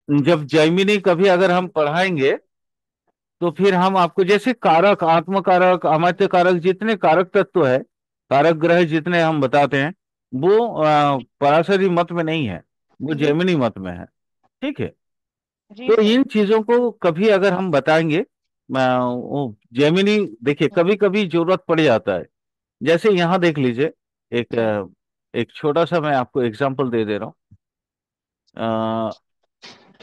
जब जैमिनी कभी अगर हम पढ़ाएंगे तो फिर हम आपको जैसे कारक, आत्म कारक, अमात्य कारक, जितने कारक तत्व है, कारक ग्रह जितने हम बताते हैं, वो पराशरी मत में नहीं है, वो जी। जैमिनी मत में है। ठीक है। जी तो सर। इन चीजों को कभी अगर हम बताएंगे, वो जैमिनी, देखिए कभी कभी जरूरत पड़ जाता है। जैसे यहाँ देख लीजिए, एक जी। एक छोटा सा मैं आपको एग्जांपल दे दे रहा हूँ।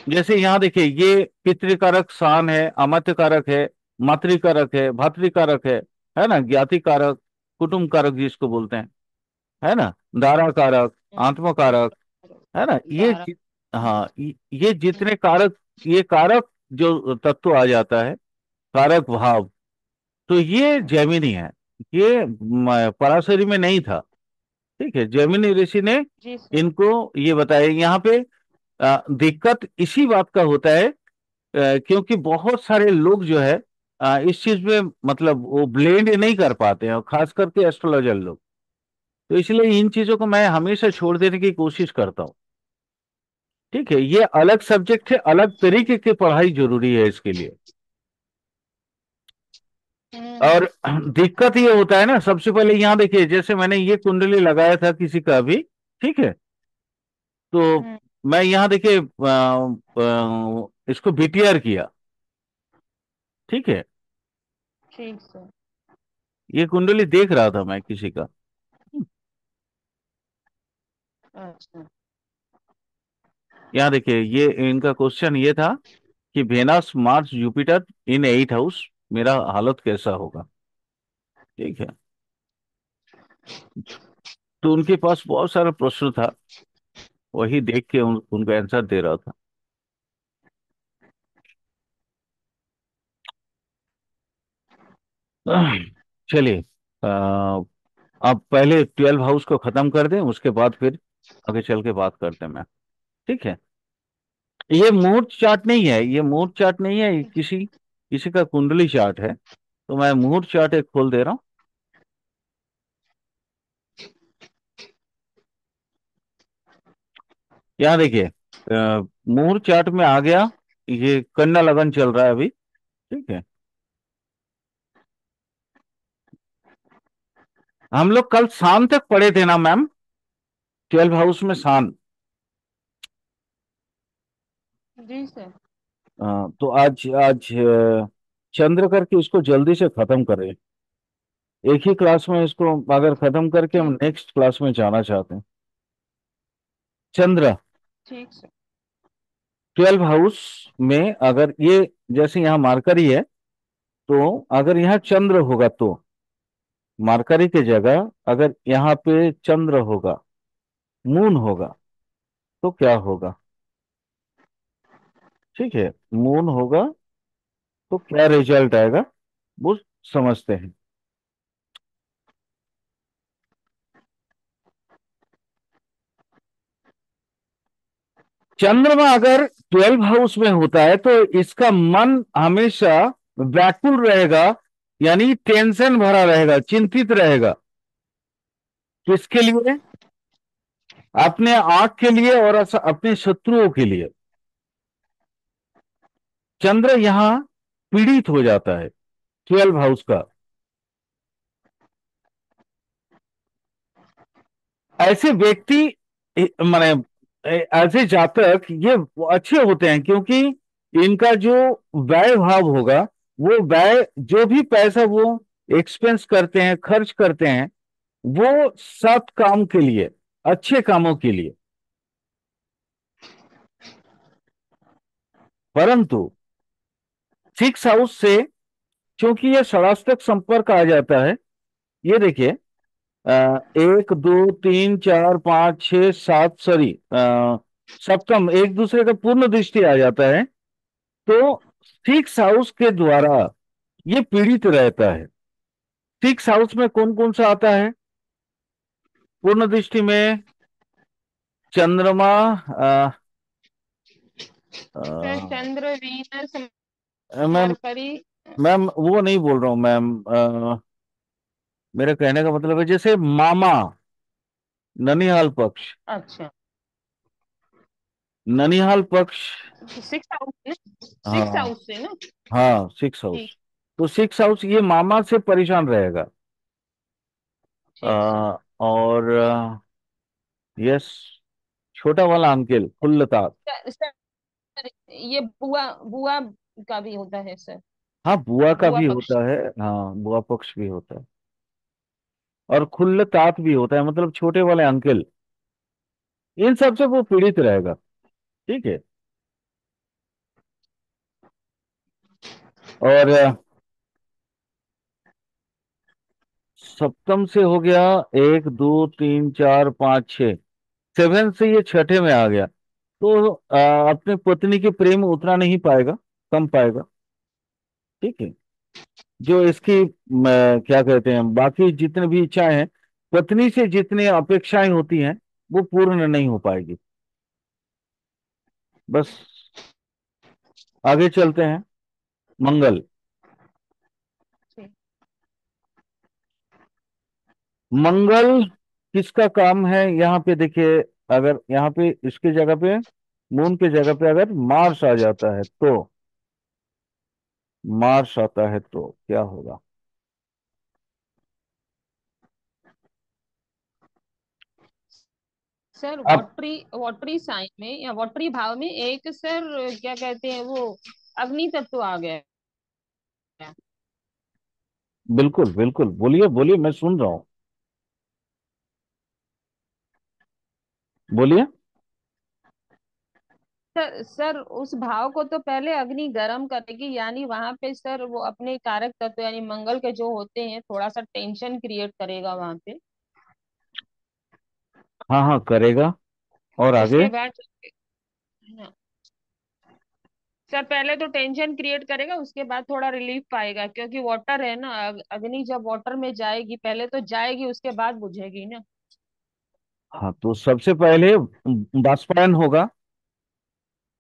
जैसे यहाँ देखिए, ये पितृकारक शान है, अमात्य कारक है, मातृकारक है, भातृकारक है ना, ज्ञाति कारक, कुटुंब कारक जिसको बोलते हैं, है ना, दारा कारक, आत्म कारक, है ना, दारा। हाँ, ये जितने कारक, ये कारक जो तत्व आ जाता है, कारक भाव, तो ये जैमिनी है। ये पराशरी में नहीं था। ठीक है, जैमिनी ऋषि ने जी सर। इनको ये बताया। यहाँ पे दिक्कत इसी बात का होता है, क्योंकि बहुत सारे लोग जो है इस चीज में मतलब वो ब्लेंड नहीं कर पाते हैं, और खास करके एस्ट्रोलॉजर लोग। तो इसलिए इन चीजों को मैं हमेशा छोड़ देने की कोशिश करता हूँ। ठीक है, ये अलग सब्जेक्ट है, अलग तरीके की पढ़ाई जरूरी है इसके लिए। हम्म। और दिक्कत ये होता है ना, सबसे पहले यहाँ देखिए, जैसे मैंने ये कुंडली लगाया था किसी का भी, ठीक है, तो हम्म। मैं यहाँ देखिए इसको बीटीआर किया। ठीक है, ठीक सर। ये कुंडली देख रहा था मैं किसी का। अच्छा। यहाँ देखिए, ये इनका क्वेश्चन ये था कि Venus Mars Jupiter in 8 house, मेरा हालत कैसा होगा। ठीक है, तो उनके पास बहुत सारा प्रश्न था, वही देख के उनका आंसर दे रहा था। चलिए, अब पहले 12 हाउस को खत्म कर दें, उसके बाद फिर आगे चल के बात करते हैं मैं। ठीक है, ये मुहूर्त चार्ट नहीं है, ये मुहूर्त चार्ट नहीं है, ये किसी किसी का कुंडली चार्ट है। तो मैं मुहूर्त चार्ट एक खोल दे रहा हूँ। यहाँ देखिए, मुहूर्त चार्ट में आ गया, ये कन्या लगन चल रहा है अभी। ठीक है, हम लोग कल शाम तक पढ़े थे ना मैम, 12 हाउस में शान। जी सर। तो आज आज चंद्र करके इसको जल्दी से खत्म करें। एक ही क्लास में इसको अगर खत्म करके हम ठीक। नेक्स्ट क्लास में जाना चाहते हैं। चंद्र ठीक सर। 12 हाउस में अगर ये, जैसे यहाँ मार्करी है, तो अगर यहाँ चंद्र होगा तो, मार्करी की जगह अगर यहाँ पे चंद्र होगा, मून होगा, तो क्या होगा। ठीक है, मून होगा तो क्या रिजल्ट आएगा, वो समझते हैं। चंद्रमा अगर 12 हाउस में होता है तो इसका मन हमेशा व्याकुल रहेगा, यानी टेंशन भरा रहेगा, चिंतित रहेगा। किसके लिए? अपने आंख के लिए और अपने शत्रुओं के लिए। चंद्र यहां पीड़ित हो जाता है 12 हाउस का। ऐसे व्यक्ति, माने ऐसे जातक ये अच्छे होते हैं, क्योंकि इनका जो व्यय भाव होगा, वो व्यय, जो भी पैसा वो एक्सपेंस करते हैं, खर्च करते हैं, वो सत काम के लिए, अच्छे कामों के लिए। परंतु 6 हाउस से, क्योंकि ये षडाष्टक संपर्क आ जाता है, ये देखिए, 1 2 3 4 5 6 7, सॉरी, सप्तम एक दूसरे का पूर्ण दृष्टि आ जाता है, तो 6 हाउस के द्वारा ये पीड़ित रहता है। 6 हाउस में कौन कौन सा आता है पूर्ण दृष्टि में? चंद्रमा, सर अ, चंद्र, वीनस, मैम, मरकरी। मैम वो नहीं बोल रहा हूं मैम, मेरे कहने का मतलब है जैसे मामा, ननिहाल पक्ष, अच्छा। ननिहाल पक्ष। सिक्स हाउस से, सिक्स हाँ। हाउस से ना। हाँ, सिक्स ठीक। हाउस। तो सिक्स हाउस ये मामा से परेशान रहेगा। ठीक सर। और यस, छोटा वाला अंकेल खुल्लता। सर, ये बुआ, बुआ का भी होता है सर। हाँ, बुआ का बुआ भी पक्ष। होता है। हाँ, बुआ पक्ष भी होता है। और खुल्लतात भी होता है, मतलब छोटे वाले अंकल। इन सब से वो पीड़ित रहेगा। ठीक है। और सप्तम से हो गया, एक दो तीन चार पाँच छः। सेवन से ये छठे में आ गया, तो अपने पत्नी के प्रेम उतना नहीं पाएगा, कम पाएगा। ठीक है। जो इसकी क्या कहते हैं, बाकी जितने भी इच्छाएं हैं, पत्नी से जितनी अपेक्षाएं होती हैं, वो पूर्ण नहीं हो पाएगी। बस। आगे चलते हैं। मंगल। ठीक। मंगल किसका काम है यहाँ पे देखिए। अगर यहाँ पे इसके जगह पे, मून के जगह पे अगर मार्स आ जाता है तो, मार्स आता है तो क्या होगा। सर अब वॉटरी, वॉटरी साइन में या वॉटरी भाव में एक सर, क्या कहते हैं वो, अग्नि तत्व आ गया है। बिल्कुल बिल्कुल, बोलिए बोलिए, मैं सुन रहा हूँ। बोलिए। सर उस भाव को तो पहले अग्नि गर्म करेगी, यानी वहां पे सर वो अपने कारक तत्व यानी मंगल के जो होते हैं थोड़ा सा टेंशन क्रिएट करेगा वहां पे। हाँ हाँ, करेगा। और आगे। उसके बाद, हाँ, सर पहले तो टेंशन क्रिएट करेगा, उसके बाद थोड़ा रिलीफ पाएगा, क्योंकि वाटर है ना, अग्नि जब वाटर में जाएगी पहले तो जाएगी, उसके बाद बुझेगी ना। हाँ, तो सबसे पहले वाष्पायन होगा,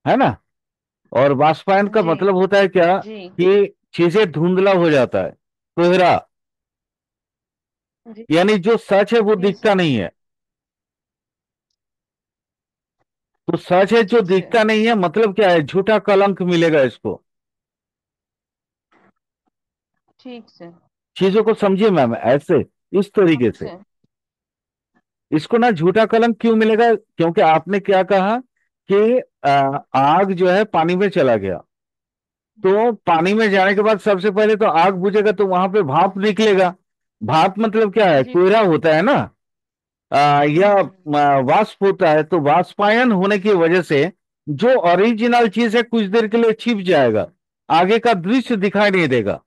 है ना। और वाष्पायन का जी। मतलब होता है क्या, जी। कि चीजें धुंधला हो जाता है, कोहरा। जी। यानी जो सच है वो जी दिखता सर। नहीं है। तो सच है जो ठीक सर। दिखता नहीं है, मतलब क्या है, झूठा कलंक मिलेगा इसको। ठीक सर। चीजों को समझिए मैम, ऐसे इस तरीके हाँ से। सर। इसको ना झूठा कलंक क्यों मिलेगा, क्योंकि आपने क्या कहा कि आग जो है पानी में चला गया। तो पानी में जाने के बाद सबसे पहले तो आग बुझेगा, तो वहां पे भाप निकलेगा। भाप मतलब क्या है, जी। कोयला होता है ना। या हम्म। वाष्प होता है, तो वाष्पायन होने की वजह से जो ओरिजिनल चीज है कुछ देर के लिए छिप जाएगा। आगे का दृश्य दिखाई नहीं देगा।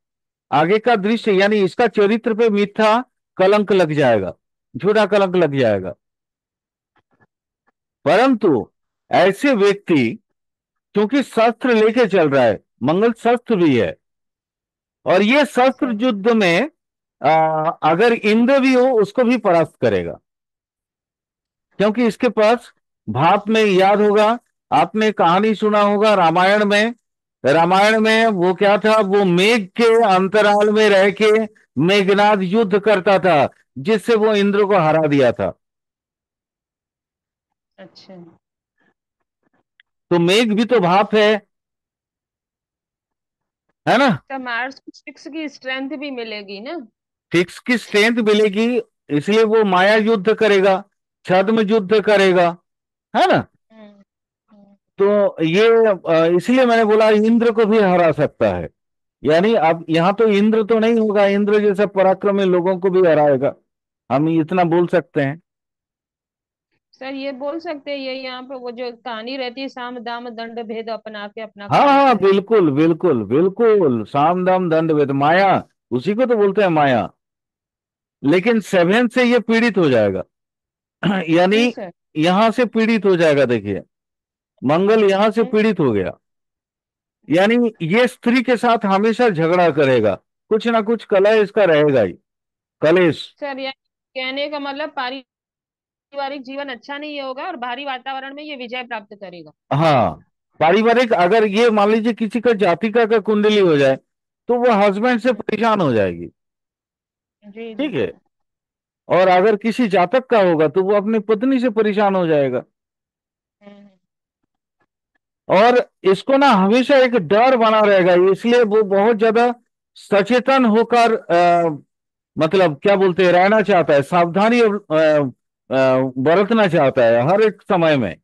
आगे का दृश्य यानी इसका चरित्र पे मिथ्या कलंक लग जाएगा, झूठा कलंक लग जाएगा। परंतु ऐसे व्यक्ति, क्योंकि शस्त्र लेके चल रहा है, मंगल शस्त्र भी है, और ये शस्त्र सर। युद्ध में अगर इंद्र भी हो उसको भी परास्त करेगा। क्योंकि इसके पास भाप में, याद होगा, आपने कहानी सुना होगा रामायण में। रामायण में वो क्या था, वो मेघ के अंतराल में रह के मेघनाद युद्ध करता था, जिससे वो इंद्र को हरा दिया था। अच्छा। तो मेघ भी तो भाप है ना। तो मार्स को सिक्स की स्ट्रेंथ भी मिलेगी ना। फिक्स की स्ट्रेंथ मिलेगी, इसलिए वो माया युद्ध करेगा, छद्म युद्ध करेगा, है ना। हम्म। हम्म। तो ये इसलिए मैंने बोला इंद्र को भी हरा सकता है। यानी अब यहां तो इंद्र तो नहीं होगा, इंद्र जैसा पराक्रमी लोगों को भी हराएगा, हम इतना बोल सकते हैं। सर ये बोल सकते हैं, ये यहाँ पे वो जो कहानी रहती है, साम दाम दंड भेद अपना के अपना हाँ काम हाँ, करे। बिल्कुल बिल्कुल बिल्कुल, साम दाम दंड भेद माया, उसी को तो बोलते हैं माया। लेकिन सेवन से ये पीड़ित हो जाएगा। यानी जी सर। यहां से पीड़ित हो जाएगा, देखिए। मंगल यहां से हम्म। पीड़ित हो गया। यानी ये स्त्री के साथ हमेशा झगड़ा करेगा, कुछ ना कुछ कलह इसका रहेगा ही, कलेश। सर ये कहने का मतलब पारिवारिक जीवन अच्छा नहीं होगा और बाहरी वातावरण में ये विजय प्राप्त करेगा। हाँ, पारिवारिक, अगर ये मान लीजिए किसी का जातिका का कुंडली हो जाए, तो वो हस्बैंड से हम्म। परेशान हो जाएगी। जी जी ठीक है। सर। और अगर किसी जातक का होगा तो वो अपनी पत्नी से परेशान हो जाएगा। हम्म। और इसको ना हमेशा एक डर बना रहेगा, इसलिए वो बहुत ज्यादा सचेतन होकर मतलब क्या बोलते हैं, रहना चाहता है, सावधानी बरतना चाहता है हर एक समय में।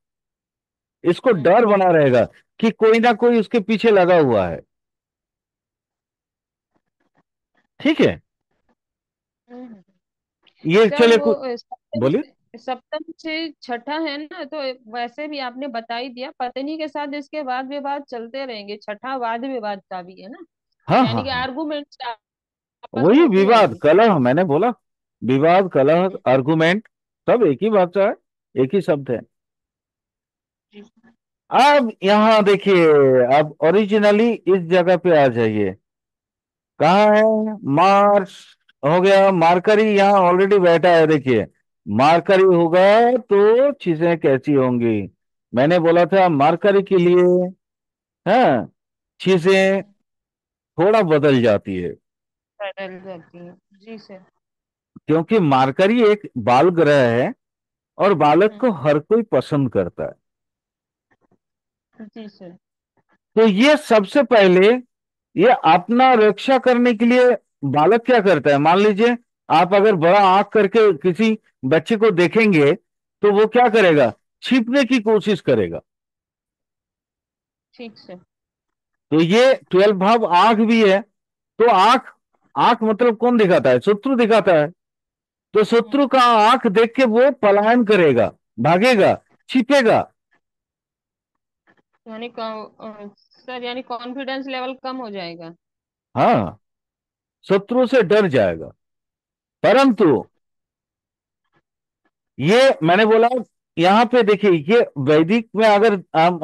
इसको डर हम्म। बना रहेगा कि कोई ना कोई उसके पीछे लगा हुआ है। ठीक है। हम्म। ये सर चले वो कुछ बोलिए। सप्तम से छठा है ना, तो वैसे भी आपने बता ही दिया, पत्नी के साथ इसके वाद विवाद चलते रहेंगे, छठा वाद विवाद का भी है ना, हाँ हाँ यानी कि हाँ, आर्गुमेंट आपस में वही होती विवाद रहेंगी। कलह मैंने बोला। विवाद कलह आर्गुमेंट सब एक ही भाषा है, एक ही शब्द है। जी। अब यहाँ देखिए, अब ओरिजिनली इस जगह पे आ जाइए। कहाँ है? मार्स हो गया, मार्करी यहाँ ऑलरेडी बैठा है, देखिए। मार्करी होगा तो चीजें कैसी होंगी? मैंने बोला था मार्करी के लिए, हाँ, चीजें थोड़ा बदल जाती है। बदल जाती है। जी सर। क्योंकि मार्करी एक बाल ग्रह है, और बालक को हम्म। हर कोई पसंद करता है। जी सर। तो ये सबसे पहले, ये अपना रक्षा करने के लिए बालक क्या करता है, मान लीजिए आप अगर बड़ा आंख करके किसी बच्चे को देखेंगे, तो वो क्या करेगा? छिपने की कोशिश करेगा। ठीक सर। तो ये 12 भाव आंख भी है। तो आंख, आंख मतलब कौन दिखाता है? शत्रु दिखाता है। तो शत्रु का आंख देख के वो पलायन करेगा, भागेगा, छिपेगा। यानी सर यानी कॉन्फिडेंस लेवल कम हो जाएगा। हाँ, शत्रु से डर जाएगा। परंतु ये मैंने बोला, यहाँ पे देखिए, ये वैदिक में अगर हम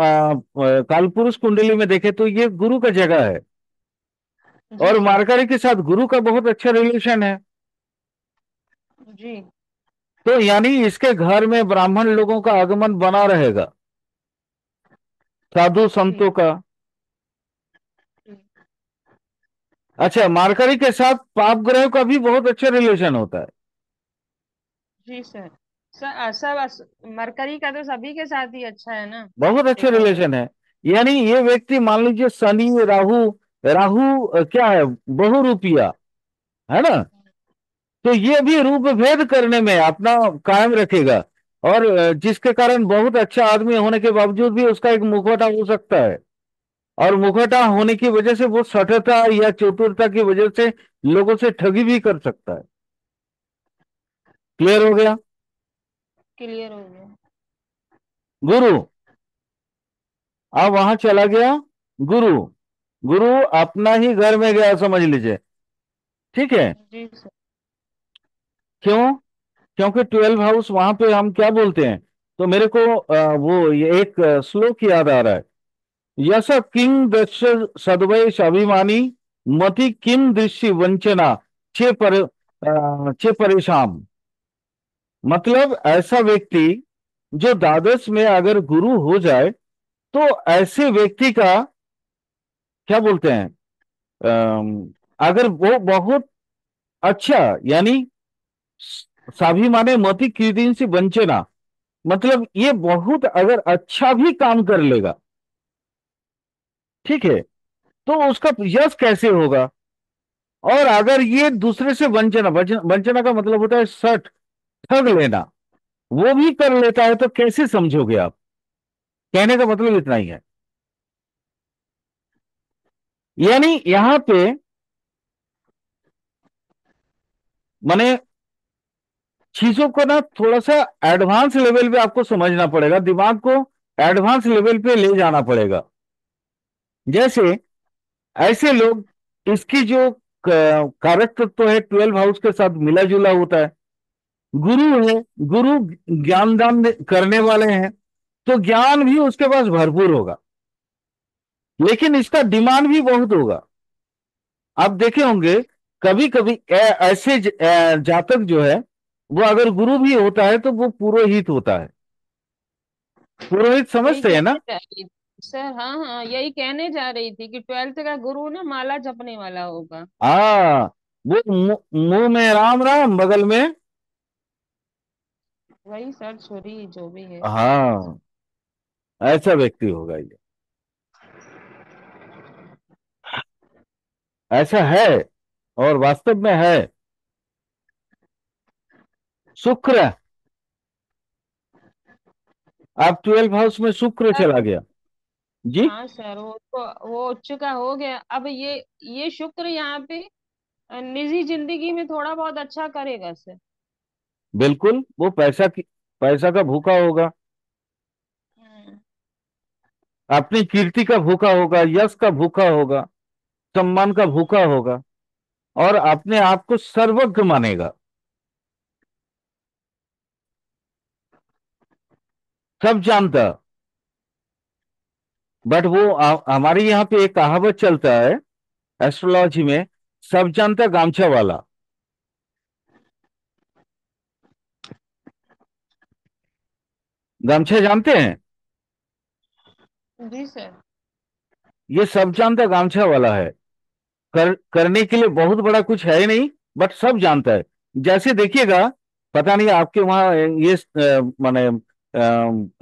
कालपुरुष कुंडली में देखें तो ये गुरु का जगह है। जी और सर। मार्करी के साथ गुरु का बहुत अच्छा रिलेशन है। जी। तो यानी इसके घर में ब्राह्मण लोगों का आगमन बना रहेगा, साधु संतों ठीक। का। अच्छा, मार्करी के साथ पाप ग्रह का भी बहुत अच्छा रिलेशन होता है। जी सर। सर मरकरी का तो सभी के साथ ही अच्छा है ना, बहुत अच्छा देखा जाए। रिलेशन है। यानी ये व्यक्ति मान लीजिए शनि, राहु, राहु क्या है? बहुरूपिया, है ना? तो ये भी रूप भेद करने में अपना कायम रखेगा। और जिसके कारण बहुत अच्छा आदमी होने के बावजूद भी उसका एक मुखौटा हो सकता है। और मुखौटा होने की वजह से वो सठता या चतुरता की वजह से लोगों से ठगी भी कर सकता है। क्लियर हो गया? क्लियर हो गया। गुरु, अब वहां चला गया गुरु। गुरु अपना ही घर में गया, समझ लीजिए। ठीक है। जी सर। क्यों? क्योंकि 12 हाउस वहां पे हम क्या बोलते हैं? तो मेरे को वो ये एक श्लोक याद आ रहा है। यश किंग दृश्य सद्वय स्वाभिमानी, मति किम दृश्य वंचना, चे परेशान। मतलब ऐसा व्यक्ति जो द्वादश में अगर गुरु हो जाए, तो ऐसे व्यक्ति का क्या बोलते हैं, अगर वो बहुत अच्छा, यानी स्वाभिमानी मति कीर्तिन से वंचना, मतलब ये बहुत अगर अच्छा भी काम कर लेगा, ठीक है, तो उसका यश कैसे होगा? और अगर ये दूसरे से वंचना, वंचना का मतलब होता है सठ, ठग लेना, वो भी कर लेता है, तो कैसे समझोगे आप? कहने का मतलब इतना ही है। यानी यहां पे माने चीजों को ना थोड़ा सा एडवांस लेवल पे आपको समझना पड़ेगा, दिमाग को एडवांस लेवल पे ले जाना पड़ेगा। जैसे ऐसे लोग, इसकी जो कारक तत्व है 12 हाउस के साथ मिला जुला होता है। गुरु है, गुरु ज्ञान दान करने वाले हैं, तो ज्ञान भी उसके पास भरपूर होगा, लेकिन इसका डिमांड भी बहुत होगा। आप देखे होंगे कभी कभी ऐसे जातक जो है, वो अगर गुरु भी होता है तो वो पुरोहित होता है। पुरोहित यही समझते हैं ना? कहने जा रही थी सर, हाँ हाँ, यही कहने जा रही थी कि 12th का गुरु ना माला जपने वाला होगा। हाँ, वो मुंह में राम राम, बगल में। वही सर, छुरी जो भी है, समझ गई। हाँ, ऐसा व्यक्ति होगा ये। ऐसा है, और वास्तव में है। शुक्र, आप 12 हाउस में शुक्र सर चला गया। जी। हाँ सर, वो तो वो उच्च का हो गया। अब ये शुक्र यहाँ पे निजी जिंदगी में थोड़ा बहुत अच्छा करेगा सर। बिल्कुल, वो पैसा का भूखा होगा, हम्म। अपनी कीर्ति का भूखा होगा, यश का भूखा होगा, सम्मान का भूखा होगा, और अपने आप को सर्वज्ञ मानेगा, सब जानता। बट वो हमारे यहाँ पे एक कहावत चलता है एस्ट्रोलॉजी में, सब जानता गामछा वाला। गामछा जानते हैं? जी सर। ये सब जानता गामछा वाला है। करने के लिए बहुत बड़ा कुछ है ही नहीं, बट सब जानता है। जैसे देखिएगा, पता नहीं आपके वहां ये माने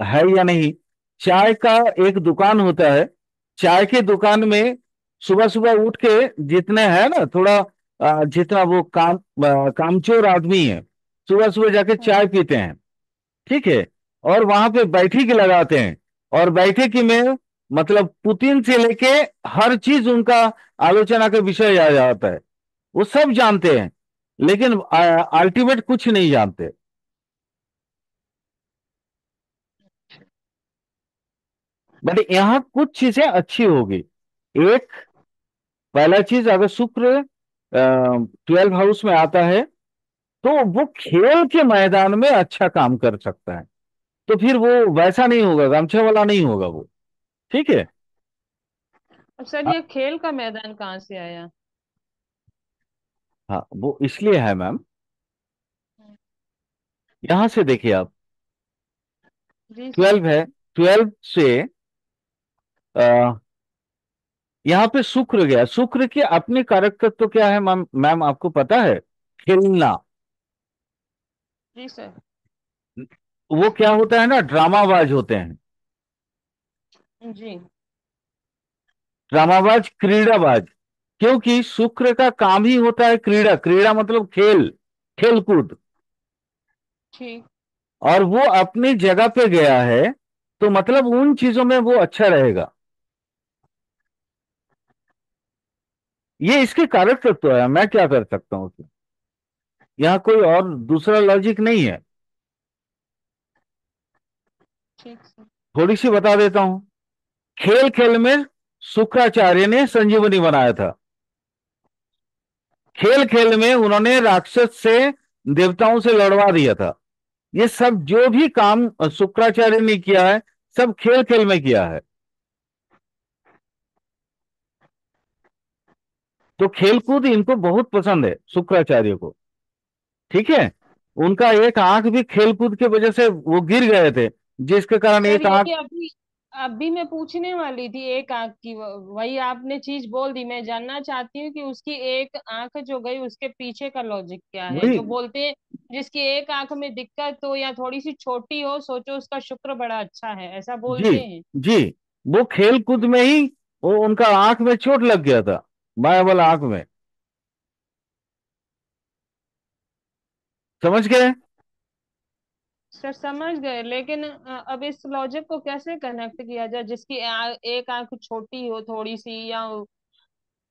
है या नहीं, चाय का एक दुकान होता है। चाय के दुकान में सुबह सुबह उठ के, जितने है ना थोड़ा जितना वो कामचोर आदमी है, सुबह सुबह जाके चाय पीते हैं, ठीक है, और वहां पे बैठकी लगाते हैं, और बैठकी में मतलब पुतिन से लेके हर चीज उनका आलोचना का विषय आ जाता है। वो सब जानते हैं, लेकिन अल्टीमेट कुछ नहीं जानते। बट यहाँ कुछ चीजें अच्छी होगी। एक, पहला चीज, अगर शुक्र 12 हाउस में आता है, तो वो खेल के मैदान में अच्छा काम कर सकता है। तो फिर वो वैसा नहीं होगा, गमछे वाला नहीं होगा वो। ठीक है। अब सर हाँ, ये खेल का मैदान कहाँ से आया? हाँ, वो इसलिए है मैम। हम्म। यहां से देखिए आप, जी सर। 12 है, 12 से आ, यहाँ पे शुक्र गया। शुक्र की अपनी कारक तत्व क्या है मैम? मैम आपको पता है? खेलना। जी सर। वो क्या होता है ना, ड्रामाबाज होते हैं। जी। ड्रामाबाज, क्रीड़ाबाज। क्योंकि शुक्र का काम ही होता है क्रीड़ा। क्रीड़ा मतलब खेल, खेलकूद। ठीक। और वो अपनी जगह पे गया है, तो मतलब उन चीजों में वो अच्छा रहेगा। ये इसके कारक तत्व है, मैं क्या कर सकता हूँ उसमें? यहाँ कोई और दूसरा लॉजिक नहीं है। ठीक सर। थोड़ी सी बता देता हूं। खेल खेल में शुक्राचार्य ने संजीवनी बनाया था। खेल खेल में उन्होंने राक्षस से, देवताओं से लड़वा दिया था। ये सब जो भी काम शुक्राचार्य ने किया है, सब खेल खेल में किया है। तो खेलकूद इनको बहुत पसंद है शुक्राचार्य को। ठीक है। उनका एक आंख भी खेलकूद की वजह से वो गिर गए थे, जिसके कारण सर एक आंख। यही अभी अभी मैं पूछने वाली थी, एक आंख की वही आपने चीज बोल दी। मैं जानना चाहती हूँ कि उसकी एक आंख जो गई उसके पीछे का लॉजिक क्या है, वही। जो बोलते हैं जिसकी एक आंख में दिक्कत हो या थोड़ी सी छोटी हो, सोचो उसका शुक्र बड़ा अच्छा है, ऐसा जी, बोलते हैं। जी, वो खेल कूद में ही वो उनका आंख में चोट लग गया था, बाएं वाला आंख में। समझ गए? सर समझ गए, लेकिन अब इस लॉजिक को कैसे कनेक्ट किया जाए, जिसकी एक आंख छोटी हो थोड़ी सी, या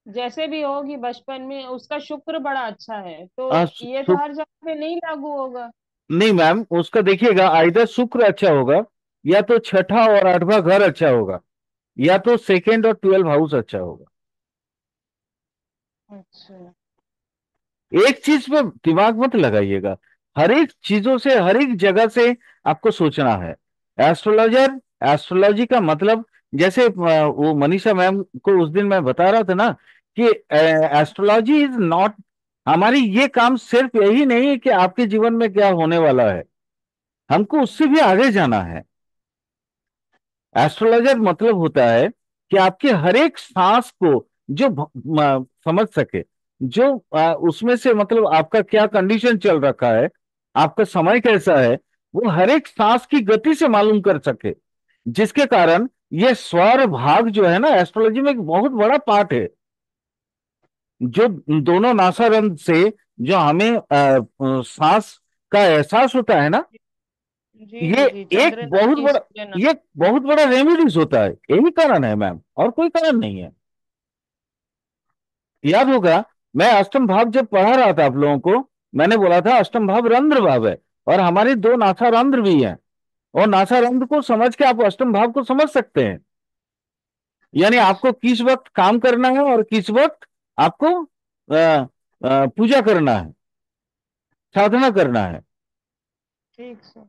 जैसे भी होगी, बचपन में उसका शुक्र बड़ा अच्छा है, तो आ, ये तो हर जगह पे नहीं लागू होगा। नहीं मैम, उसका देखिएगा, आइदर शुक्र अच्छा होगा, या तो छठा और आठवां घर अच्छा होगा, या तो सेकेंड और 12 हाउस अच्छा होगा। अच्छा। एक चीज पे दिमाग मत लगाइएगा, हर एक चीजों से, हर एक जगह से आपको सोचना है। एस्ट्रोलॉजर, एस्ट्रोलॉजी का मतलब, जैसे वो मनीषा मैम को उस दिन मैं बता रहा था ना, कि एस्ट्रोलॉजी इज नॉट, हमारी ये काम सिर्फ यही नहीं है कि आपके जीवन में क्या होने वाला है, हमको उससे भी आगे जाना है। एस्ट्रोलॉजर मतलब होता है कि आपके हर एक सांस को जो समझ सके, जो उसमें से मतलब आपका क्या कंडीशन चल रखा है, आपका समय कैसा है, वो हर एक सांस की गति से मालूम कर सके। जिसके कारण ये स्वर भाग जो है ना, एस्ट्रोलॉजी में एक बहुत बड़ा पार्ट है। जो दोनों नासारंध्र से जो हमें सांस का एहसास होता है ना, जी ये जी जी, एक चंद्र बहुत नली बड़ा सूर्य ये नली। बहुत बड़ा रेमेडीज होता है। यही कारण है मैम, और कोई कारण नहीं है। याद होगा, मैं अष्टम भाव जब पढ़ा रहा था आप लोगों को, मैंने बोला था अष्टम भाव रंध्र भाव है, और हमारे दो नासारंध्र भी हैं। और नासारंध्र को समझ के आप अष्टम भाव को समझ सकते हैं। यानी आपको किस वक्त काम करना है और किस वक्त आपको पूजा करना है, साधना करना है। ठीक सर।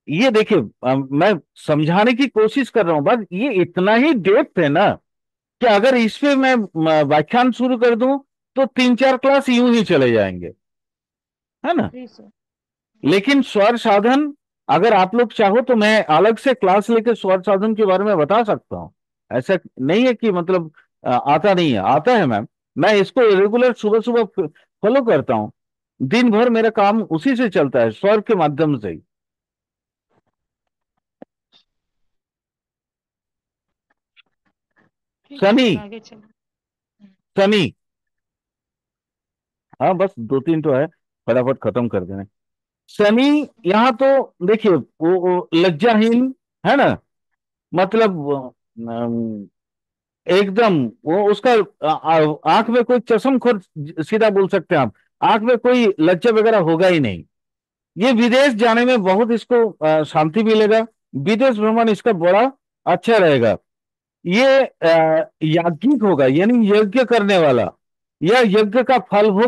ये देखिए, मैं समझाने की कोशिश कर रहा हूं, बस ये इतना ही डेप्थ है ना, कि अगर इस पे मैं व्याख्यान शुरू कर दूं तो 3-4 क्लास यूं ही चले जाएंगे, है ना। जी सर। लेकिन स्वर साधन, अगर आप लोग चाहो तो मैं अलग से क्लास लेकर स्वर साधन के बारे में बता सकता हूं। ऐसा नहीं है कि मतलब आता नहीं है, आता है मैम। मैं इसको रेगुलर सुबह सुबह फॉलो करता हूं। दिन भर मेरा काम उसी से चलता है, स्वर के माध्यम से ही। ठीक है शनि, सर, आगे चलो। शनि। हाँ, बस 2-3 तो है, फटाफट खत्म कर देना। शनि, यहाँ तो देखिए वो लज्जाहीन, है ना, मतलब एकदम वो उसका आंख में कोई चश्म खोर, सीधा बोल सकते हैं आप, आंख में कोई लज्जा वगैरह होगा ही नहीं। ये विदेश जाने में बहुत इसको शांति मिलेगा। विदेश भ्रमण इसका बड़ा अच्छा रहेगा। ये याज्ञिक होगा, यानी यज्ञ करने वाला, या यज्ञ का फल भोग